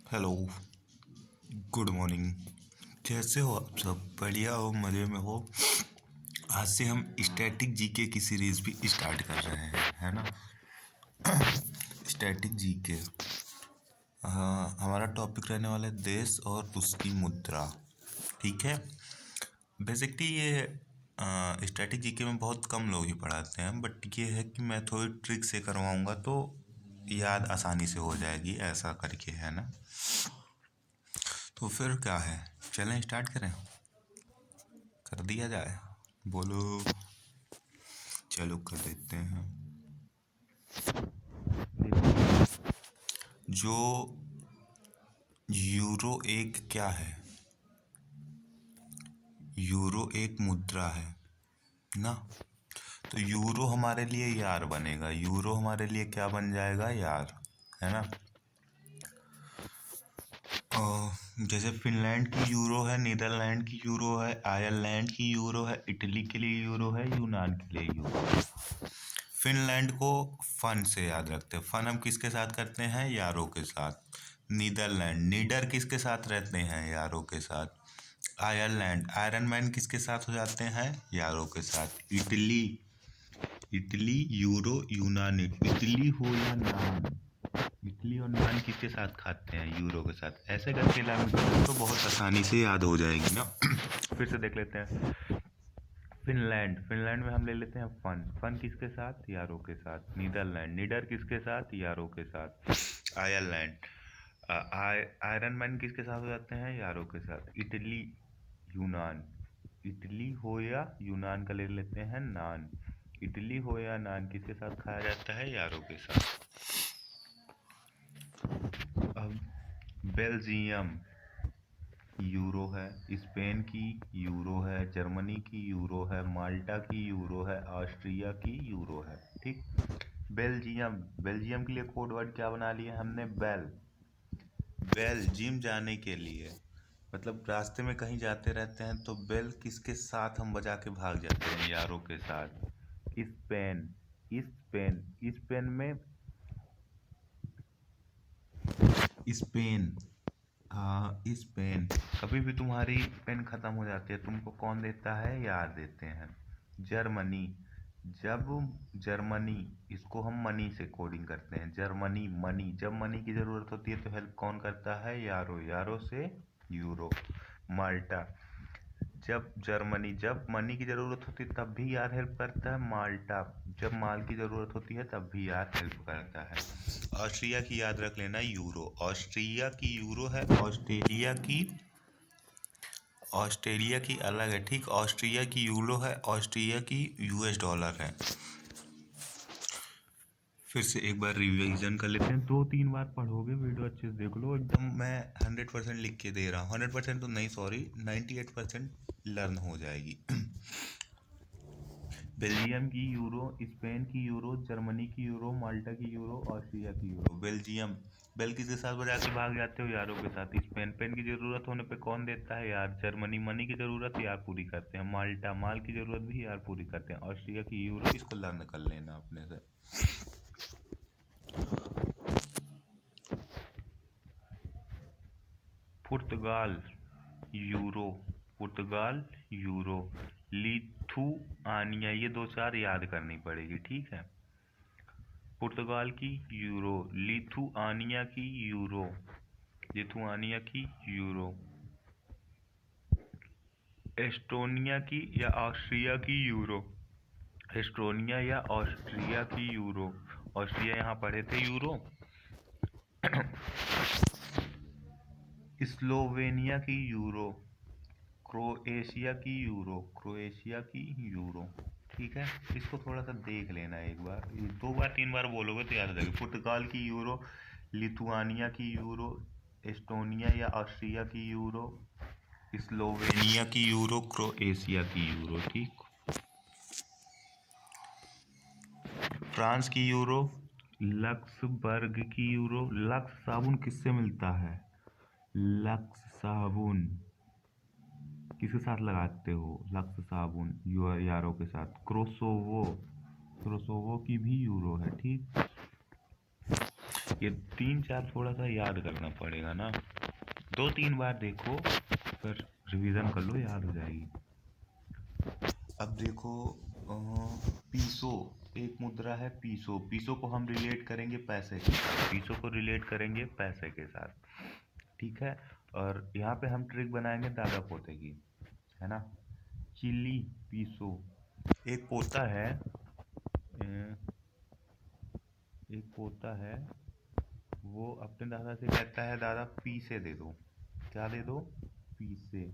Hello. Good morning. कैसे हो आप सब? बढ़िया हो? मज़े में हो? आज से हम स्टैटिक जीके की सीरीज भी स्टार्ट कर रहे हैं, है ना? Static GK. हाँ, हमारा टॉपिक रहने वाला है देश और उसकी मुद्रा। ठीक है। बेसिकली ये स्टैटिक जीके में बहुत कम लोग ही पढ़ाते हैं, बट ये है कि मैं थोड़ी ट्रिक से करवाऊँगा तो याद आसानी से हो जाएगी, ऐसा करके, है ना? तो फिर क्या है, चलें स्टार्ट करें? कर दिया जाए? बोलो। चलो कर देते हैं। जो यूरो एक क्या है? यूरो एक मुद्रा है ना? तो यूरो हमारे लिए यार बनेगा। यूरो हमारे लिए क्या बन जाएगा? यार, है ना? जैसे फिनलैंड की यूरो है, नीदरलैंड की यूरो है, आयरलैंड की यूरो है, इटली के लिए यूरो है, यूनान के लिए यूरो है। फिनलैंड को फन से याद रखते हैं। फन हम किसके साथ करते हैं? यारों के साथ। नीदरलैंड, नीडर किसके साथ रहते हैं? यारों के साथ। आयरलैंड, आयरन मैन किसके साथ हो जाते हैं? यारों के साथ। इटली, इटली यूरो यूनानी। इटली हो या नान, इटली और नान किसके साथ खाते हैं? यूरो के साथ। ऐसे करके लाएंगे तो बहुत आसानी से याद हो जाएगी ना। फिर से देख लेते हैं। फिनलैंड, फिनलैंड में हम ले लेते हैं फन। फन किसके साथ? यारों के साथ। नीदरलैंड, नीडर किसके साथ? यारों के साथ। आयरलैंड, आयरन मैन किसके साथ हो जाते हैं? यारों के साथ। इटली, यूनान, इटली हो या यूनान का ले लेते हैं नान। इटली हो या नान किसके साथ खाया जाता है? यारों के साथ। अब बेल्जियम यूरो है, स्पेन की यूरो है, जर्मनी की यूरो है, माल्टा की यूरो है, ऑस्ट्रिया की यूरो है। ठीक। बेल्जियम, बेल्जियम के लिए कोड वर्ड क्या बना लिया हमने? बेल। बेल जिम जाने के लिए, मतलब रास्ते में कहीं जाते रहते हैं तो बेल किसके साथ हम बजा के भाग जाते हैं? यारों के साथ। स्पेन, स्पेन, स्पेन में, स्पेन, हाँ स्पेन। कभी भी तुम्हारी पेन खत्म हो जाती है, तुमको कौन देता है? यार देते हैं। जर्मनी, जब जर्मनी, इसको हम मनी से कोडिंग करते हैं। जर्मनी, मनी, जब मनी की ज़रूरत होती है तो हेल्प कौन करता है? यारो, यारो से यूरो। माल्टा, जब जर्मनी, जब मनी की ज़रूरत होती है तब भी यार हेल्प करता है। माल्टा, जब माल की ज़रूरत होती है तब भी यार हेल्प करता है। ऑस्ट्रिया की याद रख लेना, यूरो। ऑस्ट्रिया की यूरो है, ऑस्ट्रेलिया की, ऑस्ट्रेलिया की अलग है। ठीक। ऑस्ट्रिया की यूरो है, ऑस्ट्रिया की यूएस डॉलर है। फिर से एक बार रिवीजन कर लेते हैं। 2-3 बार पढ़ोगे, वीडियो अच्छे से देख लो। एकदम मैं 100% लिख के दे रहा हूँ। 100% तो नहीं, सॉरी, 98% लर्न हो जाएगी। बेल्जियम की यूरो, स्पेन की यूरो, जर्मनी की यूरो, माल्टा की यूरो, ऑस्ट्रिया की यूरो। बेल्जियम, बेल किसके साथ बजा के भाग जाते हो? यारों के साथ। स्पेन, पेन की जरूरत होने पे कौन देता है? यार। जर्मनी, मनी की जरूरत यार पूरी करते हैं। माल्टा, माल की जरूरत भी यार पूरी करते हैं। ऑस्ट्रिया की यूरो, इसको लर्न कर लेना अपने से। पुर्तगाल, यूरो, पुर्तगाल, यूरो। लिथुआनिया, ये 2-4 याद करनी पड़ेगी, ठीक है? पुर्तगाल की यूरो, लिथुआनिया की यूरो, लिथुआनिया की यूरो। एस्टोनिया की या ऑस्ट्रिया की यूरो, एस्टोनिया या ऑस्ट्रिया की यूरो। ऑस्ट्रिया यहाँ पढ़े थे यूरो। स्लोवेनिया की यूरो, क्रोएशिया की यूरो, क्रोएशिया की यूरो। ठीक है। इसको थोड़ा सा देख लेना एक बार, 2-3 बार बोलोगे तो याद आ जाएगा। पुर्तगाल की यूरो, लिथुआनिया की यूरो, एस्टोनिया या ऑस्ट्रिया की यूरो, स्लोवेनिया की यूरो, क्रोएशिया की यूरो। ठीक। फ्रांस की यूरो, लक्सबर्ग की यूरो। लक्स साबुन किससे मिलता है? लक्स साबुन किसके साथ लगाते हो? लक्स साबुन यारों के साथ। क्रोसोवो, क्रोसोवो की भी यूरो है। ठीक। ये 3-4 थोड़ा सा याद करना पड़ेगा ना, 2-3 बार देखो, फिर रिवीजन कर लो, याद हो जाएगी। अब देखो पीसो, एक मुद्रा है पीसो। पीसो को हम रिलेट करेंगे पैसे के साथ, पीसो को रिलेट करेंगे पैसे के साथ, ठीक है। और यहाँ पे हम ट्रिक बनाएंगे दादा पोते की, है ना। चिली पीसो, एक पोता है, एक पोता है, वो अपने दादा से कहता है दादा पीसे दे दो। क्या दे दो? पीसे।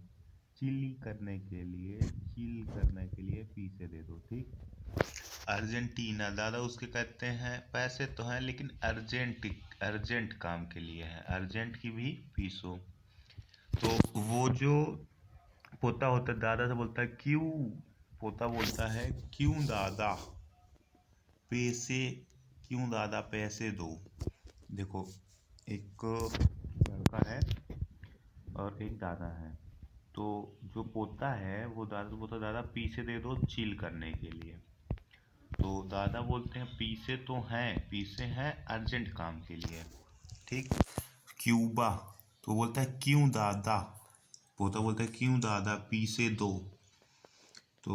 चिली करने के लिए, चिल करने के लिए पीसे दे दो, ठीक। अर्जेंटीना, दादा उसके कहते हैं पैसे तो हैं लेकिन अर्जेंट, अर्जेंट काम के लिए है, अर्जेंट की भी पीसो। तो वो जो पोता होता है दादा से बोलता है क्यों, पोता बोलता है क्यों दादा पैसे, क्यों दादा पैसे दो। देखो एक लड़का है और एक दादा है, तो जो पोता है वो दादा से बोलता है दादा पीसे दे दो चिल करने के लिए। तो दादा बोलते हैं पीसे तो हैं, पीसे हैं अर्जेंट काम के लिए, ठीक। क्यूबा, तो बोलता है क्यों दादा, पोता बोलता है क्यों दादा पीसे दो। तो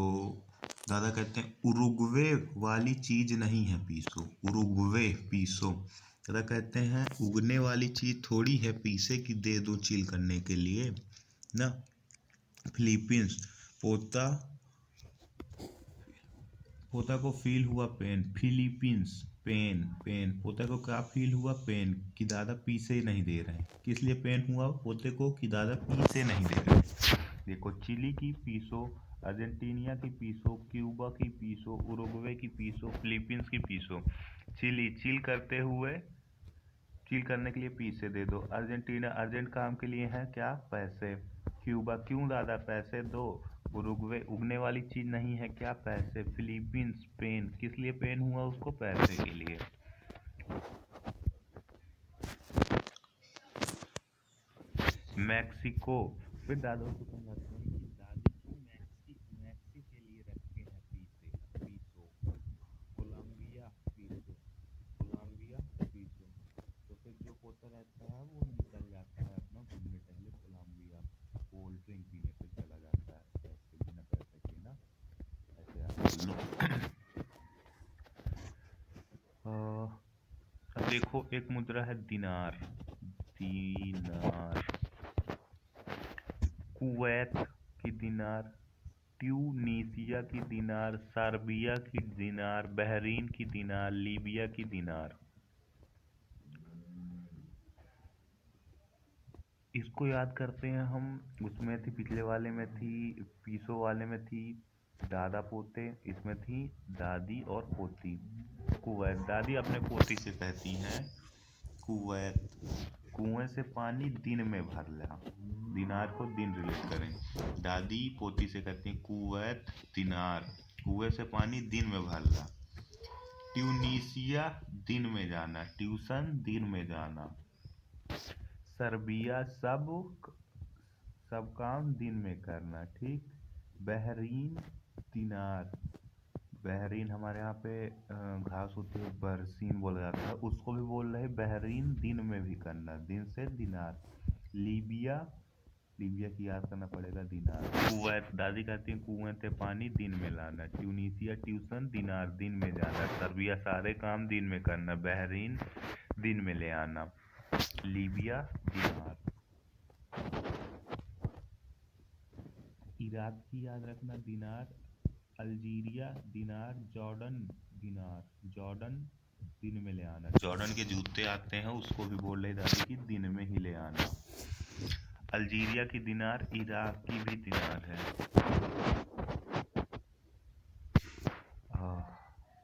दादा कहते हैं उरुग्वे वाली चीज नहीं है पीसो, उरुग्वे पीसो। दादा कहते हैं उगने वाली चीज थोड़ी है पीसे की दे दो चिल करने के लिए ना। फिलीपींस, पोता, पोता को फील हुआ पेन, फिलीपींस, पेन, पेन, पोता को क्या फील हुआ पेन कि दादा पीसे नहीं दे रहे हैं। किस लिए पेन हुआ पोते को कि दादा पीसे नहीं दे रहे हैं। देखो चिली की पीसो, अर्जेंटीनिया की पीसो, क्यूबा की पीसो, उरुग्वे की पीसो, फिलीपींस की पीसो। चिली चिल करते हुए, चिल करने के लिए पीसे दे दो। अर्जेंटीना अर्जेंट काम के लिए है क्या पैसे। क्यूबा क्यों दादा पैसे दो। उरुग्वे उगने वाली चीज नहीं है क्या पैसे। फिलीपींस पेन किस लिए पेन हुआ उसको पैसे के लिए। मैक्सिको, फिर दादा को समझाते हैं कि दादी को मैक्सी के लिए रखे हैं पीसे, पीसो। Colombia पीसो, Colombia पीसो। तो फिर जो पोता रहता है वो निकल जाता है अपना घूमने टहले कोलंबिया, कोल्ड ड्रिंक पीने पे चला जाता है ऐसे बिना पैसे के ना, ऐसे आप लो। अब देखो एक मुद्रा है दिनार, दिनार। कुवैत की दिनार, ट्यूनीसिया की दिनार, सर्बिया की दिनार, बहरीन की दिनार, लीबिया की दिनार। इसको याद करते हैं हम, उसमें थी पिछले वाले में थी, पीसो वाले में थी दादा पोते, इसमें थी दादी और पोती। कुवैत, दादी अपने पोती से कहती हैं कुवैत, कुएं से पानी दिन में भर ला। दिनार को दिन रिलेट करें, दादी पोती से कहती हैं कुवैत दिनार, कुएं से पानी दिन में भर ला। ट्यूनीसिया दिन में जाना, ट्यूशन दिन में जाना। सर्बिया सब काम दिन में करना, ठीक। बहरीन दिनार, बहरीन हमारे यहाँ पे घास होती है बरसीन बोला जाता है, उसको भी बोल रहे बहरीन दिन में भी करना, दिन से दिनार। लीबिया, लीबिया की याद करना पड़ेगा दिनार। कुवैत, दादी कहती है कुएं से पानी दिन में लाना। ट्यूनीसिया ट्यूशन, दिनार दिन में जाना। सर्बिया सारे काम दिन में करना। बहरीन दिन में ले आना। लीबिया दिनार। इराक की याद रखना दिनार। अल्जीरिया दिनार। जॉर्डन दिनार, जॉर्डन दिन में ले आना। जॉर्डन के जूते आते हैं उसको भी बोल रहे दादी की दिन में ही ले आना। अल्जीरिया की दिनार, इराक की भी दिनार है।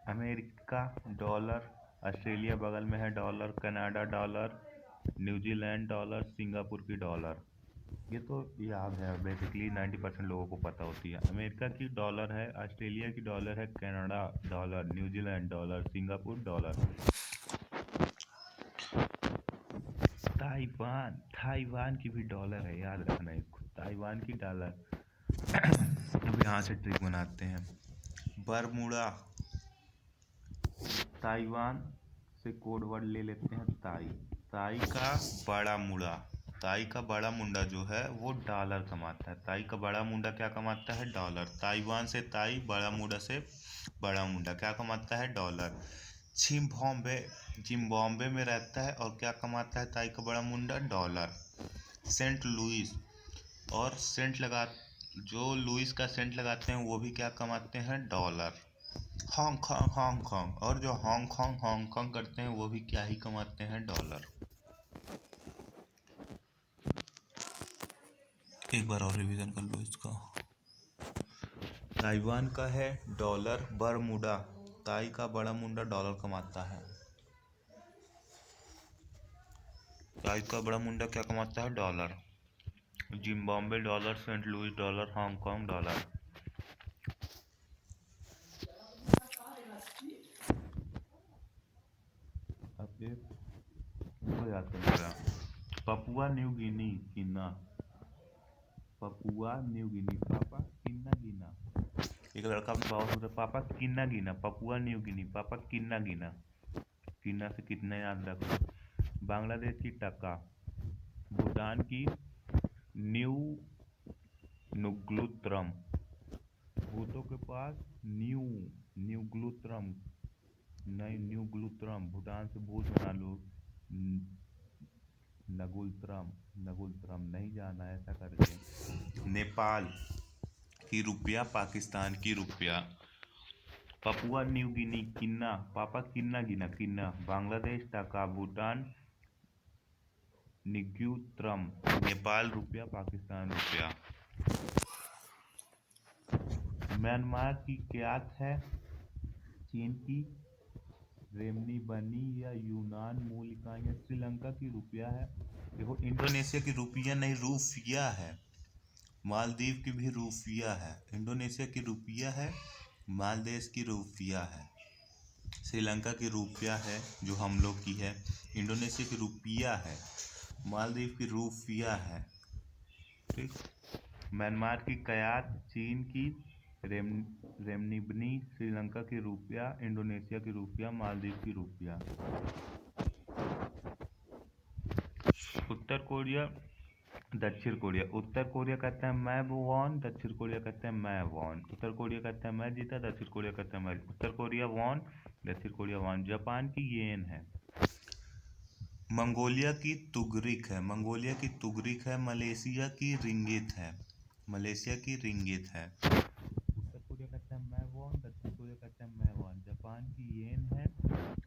अमेरिका डॉलर, ऑस्ट्रेलिया बगल में है dollar, Canada dollar, New Zealand dollar, Singapore की डॉलर। ये तो याद है बेसिकली 90% लोगों को पता होती है। अमेरिका की डॉलर है, ऑस्ट्रेलिया की डॉलर है, Canada dollar, New Zealand dollar, Singapore dollar. Taiwan, Taiwan की भी डॉलर है, याद रखना इसको, ताइवान की डॉलर। अब यहाँ से ट्रिक बनाते हैं। बरमूडा, ताइवान से कोड वर्ड ले लेते हैं ताई। ताई का बड़ा मुंडा, ताई का बड़ा मुंडा जो है वो डॉलर कमाता है। ताई का बड़ा मुंडा क्या कमाता है? डॉलर। ताइवान से ताई, बड़ा मुंडा से बड़ा मुंडा क्या कमाता है? डॉलर। जिम्बाब्वे, जिम्बाब्वे में रहता है और क्या कमाता है ताई का बड़ा मुंडा? डॉलर। सेंट लुइस, और सेंट लगा, जो लुइस का सेंट लगाते हैं वो भी क्या कमाते हैं? डॉलर। हांगकांग, हांगकांग, और जो हांगकांग हांगकांग करते हैं वो भी क्या ही कमाते हैं? डॉलर। एक बार और रिवीजन कर लो इसका। ताइवान का है डॉलर, बरमूडा, ताई का बड़ा मुंडा डॉलर कमाता है। ताई का बड़ा मुंडा क्या कमाता है? Dollar. Zimbabwe dollar, Saint Louis dollar, Hong Kong dollar. अब एक हो जाते हैं पपुआ न्यू गिनी गिना, पपुआ न्यू गिनी, पापा किन्ना गिना। एक लड़का अपने पापा से पूछा, पापा किन्ना गिना? पपुआ न्यू गिनी, पापा किन्ना गिना। किन्ना से कितना याद रखो। बांग्लादेश की टका, भूटान की न्यू नुग्लुत्रम, भूतों के पास न्यू न्यूग्लुत्रम, नई न्यूग्लुत्रम, भूटान से भूत बना लो, नगुलत्रम, नगुलत्रम नहीं जाना ऐसा करके। नेपाल की रुपया, पाकिस्तान की रुपया। पपुआ न्यू गिनी किन्ना, पापा किन्ना गिना, किन्ना। बांग्लादेश टका, भूटान निग्युत्रम, नेपाल रुपया, पाकिस्तान रुपया। म्यांमार की क्यात है, चीन की रेमनी या यूनान मूल इकाई है, श्रीलंका की रुपया है। देखो इंडोनेशिया की रुपया नहीं, रूफिया है। मालदीव की भी रूफिया है। इंडोनेशिया की रुपया है, मालदीव की रुपया है। श्रीलंका की रुपया है जो हम लोग की है। इंडोनेशिया की रुपया है, मालदीव की रूफिया है। ठीक। म्यांमार की कयात, चीन की रेमनिबनी, श्रीलंका की रुपया, इंडोनेशिया की रुपया, मालदीव की रुपया। उत्तर कोरिया, दक्षिण कोरिया। उत्तर कोरिया कहता है मैं वॉन, दक्षिण कोरिया कहता है मैं वॉन। उत्तर कोरिया कहता है मैं जीता, दक्षिण कोरिया कहता है मैं। उत्तर कोरिया वॉन, दक्षिण कोरिया वॉन। जापान की येन है। मंगोलिया की तुगरिक है, मंगोलिया की तुगरिक है। मलेशिया की रिंगित है, मलेशिया की रिंगित है। उत्तर कोरिया कहता है मैं वॉन, दक्षिण कोरिया कहता है मैं वॉन। जापान की येन है,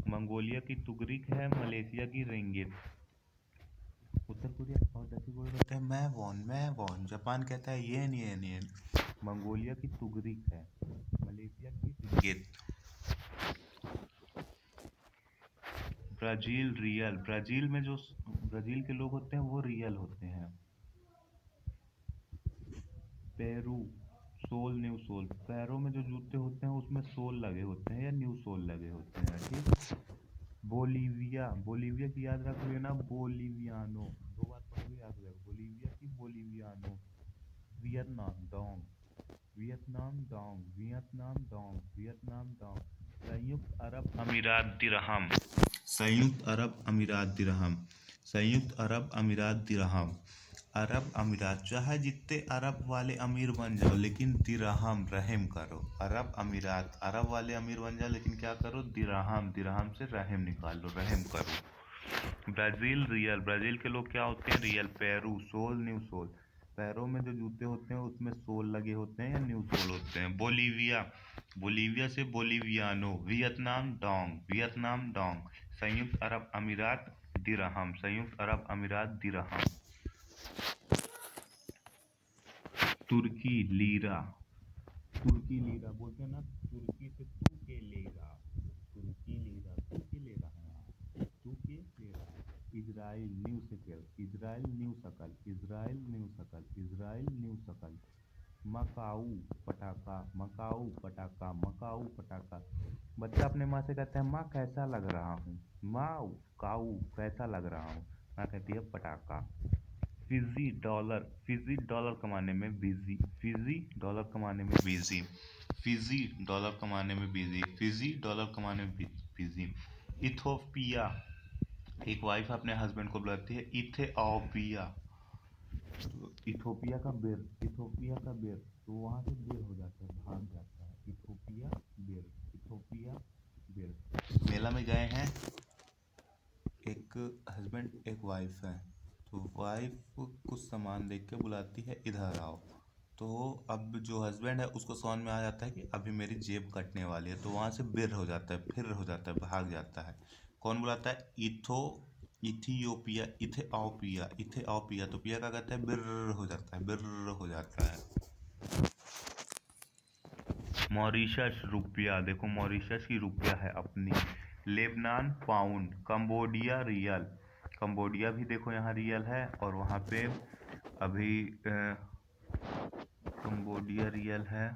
मंगोलिया की तुगरिक है, मलेशिया की रिंगित। उत्तर कोरिया और दक्षिण कोरिया कहते हैं मैं वॉन, मैं वॉन। जापान कहता है येन येन येन। मंगोलिया की तुगरिक है, मलेशिया की रिंगित। ब्राजील रियल, ब्राजील में जो ब्राजील के लोग होते हैं वो रियल होते हैं। पेरू, सोल न्यू सोल, पैरों में जो जूते होते हैं उसमें सोल लगे होते हैं या न्यू सोल लगे होते हैं। ठीक। बोलीविया, बोलीविया की याद रख लेना, बोलीवियानो, दो बार पढ़ोगे याद रहेगा। बोलीविया की boliviano. Vietnam Dong, Vietnam Dong, Vietnam Dong, Vietnam Dong. संयुक्त अरब अमीरात दिरहम, संयुक्त अरब अमीरात दिरहम, संयुक्त अरब अमीरात दिरहम। अरब अमीरात, चाहे जितने अरब वाले अमीर बन जाओ लेकिन दिरहम रहम करो। अरब अमीरात, अरब वाले अमीर बन जाओ लेकिन क्या करो? दिरहम, दिरहम से रहम निकाल लो, रहम करो। ब्राजील रियल, ब्राजील के लोग क्या होते हैं? Real. Peru, sol new sol, पैरों में जो जूते होते हैं उसमें सोल लगे होते हैं या न्यू सोल होते हैं। बोलीविया, बोलीविया से boliviano. Vietnam Dong, Vietnam Dong. संयुक्त अरब अमीरात दिरहम, संयुक्त अरब अमीरात दिरहम। तुर्की लीरा, तुर्की लीरा बोलते हैं ना, तुर्की से तू के लेरा, तुर्की लीरा, तू के लेरा, तू के लेरा। इजराइल न्यू शकल, इजराइल न्यू शकल, इजराइल न्यू शकल, इजराइल न्यू शकल। मकाऊ पटाखा, मकाऊ पटाखा, मकाऊ पटाखा। बच्चा अपने माँ से कहता है माँ कैसा लग रहा हूँ? माँ काऊ कैसा लग रहा हूँ? माँ कहती है पटाखा। फिजी डॉलर, फिजी डॉलर कमाने में बिजी, फिजी डॉलर कमाने में बिजी, फिजी डॉलर कमाने में बिजी, फिजी डॉलर कमाने में बिजी। इथोपिया, एक वाइफ अपने हस्बैंड को बुलाती है इथेओपिया, तो इथोपिया का बेर, तो वहां से बेर हो जाता है, भाग जाता है, इथोपिया बेर, इथोपिया बेर। मेला में गए हैं, एक हस्बैंड एक वाइफ है, तो वाइफ कुछ सामान देख के बुलाती है इधर आओ, तो अब जो हस्बैंड है उसको समझ में आ जाता है कि अभी मेरी जेब कटने वाली है, तो वहां से बिर हो जाता है, फिर हो जाता है, भाग जाता है। कौन बुलाता है? इथियोपिया, इथेओपिया, इथेओपिया, तो पिया क्या कहता है? बिर हो जाता है, बिर हो जाता है। मॉरिशस रुपया, देखो मॉरिशस की रुपया है अपनी। Lebanon pound, Cambodia real, Cambodia भी देखो यहाँ रियल है, और वहाँ पे अभी कंबोडिया रियल है,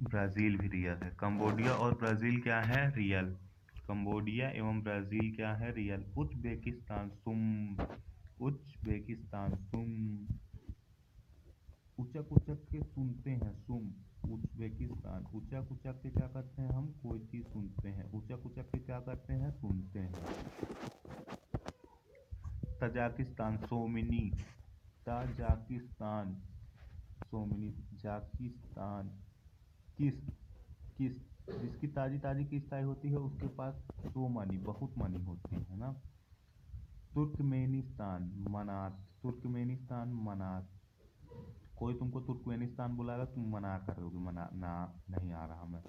ब्राज़ील भी रियल है। कंबोडिया और ब्राज़ील क्या है? रियल। कंबोडिया एवं ब्राज़ील क्या है? रियल। उज़्बेकिस्तान सुम, उज़्बेकिस्तान सुम, उचक उचक के सुनते हैं सुम, उज़्बेकिस्तान। उचक उचक के क्या करते हैं हम? कोई चीज़ सुनते हैं, उचक उचक के क्या करते हैं? सुनते हैं। तजाकिस्तान सोमिनी, ताजाकिस्तान सोमिनी, जाकिस्तान। किस, किस, जिसकी ताजी ताजी किस्ताएं होती है उसके पास सो मनी, बहुत मनी होती है ना। तुर्कमेनिस्तान मनात, तुर्कमेनिस्तान मनात। कोई तुमको तुर्कमेनिस्तान बुलाएगा, तुम मना करोगे, मना ना, नहीं आ रहा मैं।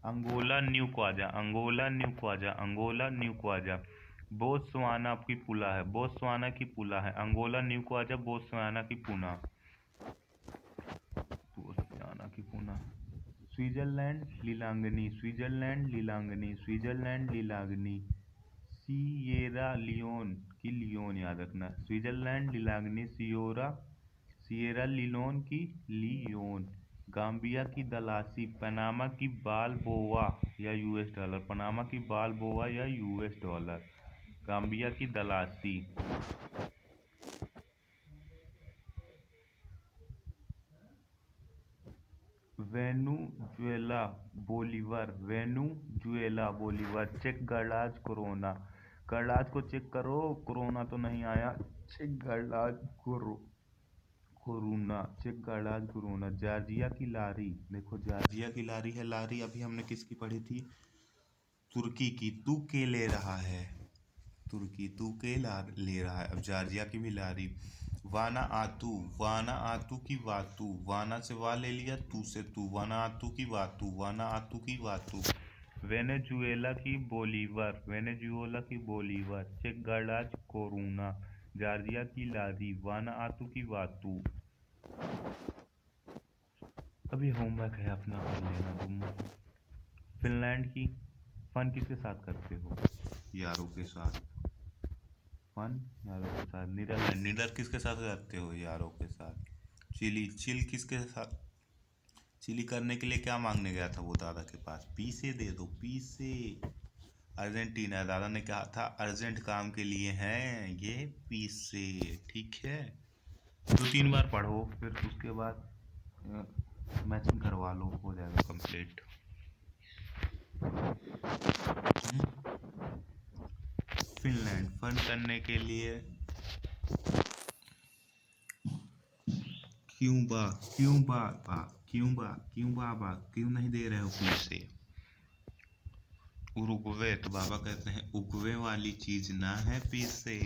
Angola new kwanza, Angola new kwanza, Angola new kwanza. Botswana की पुला है, बोत्सवाना की पुला है, अंगोला न्यू क्वाजा, बोत्सवाना की पुना, बोत्सवाना की पुना। स्विट्जरलैंड लीलांगनी, स्विट्जरलैंड लीलांगनी, स्विट्जरलैंड लीलांगनी। सिएरा लियोन की लियोन याद रखना, स्विट्जरलैंड लीलांगनी, सिएरा लियोन की लियोन। गाम्बिया की दलासी, पनामा की बालबोआ या यूएस डॉलर, पनामा की बालबोआ या यूएस डॉलर। गाम्बिया की दलासी। Venezuela Bolivar, Venezuela Bolivar. Check गणराज्य कोरोना, गणराज्य को चेक करो, कोरोना तो नहीं आया, चेक गणराज्य कोरोना, चेक गणराज्य कोरोना। जॉर्जिया की लारी, देखो जॉर्जिया की लारी है, लारी अभी हमने किसकी पढ़ी थी? तुर्की की। तू के ले रहा है, तुर्की तू के ले रहा है, अब जॉर्जिया की भी लारी। वाना आतू, वाना आतू की वातू, वाना से वा ले लिया, तू से तू, वाना आतू की वातू, वाना आतू की वातू। वेनेजुएला की बोलीवर, वेनेजुएला की बोलीवर। चेक गणराज्य कोरोना, जॉर्जिया की लारी, वाना आतू की वातू। अभी होमवर्क है अपना, कर लेना तुम। फिनलैंड की फन किसके साथ करते हो? यारों के साथ। फन यारों के साथ। नीदरलैंड, नीदर किसके साथ करते हो? यारों के साथ। चिली, चिल किसके साथ? चिली करने के लिए क्या मांगने गया था वो दादा के पास? पीसे दे दो, पीसे। अर्जेंटीना, दादा ने कहा था अर्जेंट काम के लिए हैं ये पीसे, ठीक है। 2-3 बार पढ़ो, फिर उसके बाद मैचिंग करवा लो, हो जाएगा कंप्लीट। फिनलैंड, फन करने के लिए। क्यूबा, क्यूबा बा, क्यूबा, क्यूबा बा, क्यों नहीं दे रहे हो फिर से? उरुग्वे, तो बाबा कहते हैं उगवे वाली चीज ना है पीसे।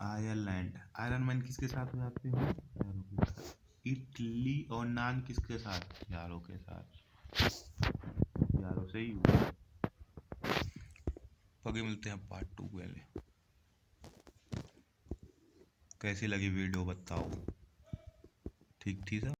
आयरलैंड, आयरलैंड किसके साथ हो जाते हो? यारों के साथ। इटली और नान किसके साथ? यारों के साथ, यारों से ही हुआ। आगे मिलते हैं पार्ट 2 के लिए। कैसी लगी वीडियो बताओ, ठीक थी सब?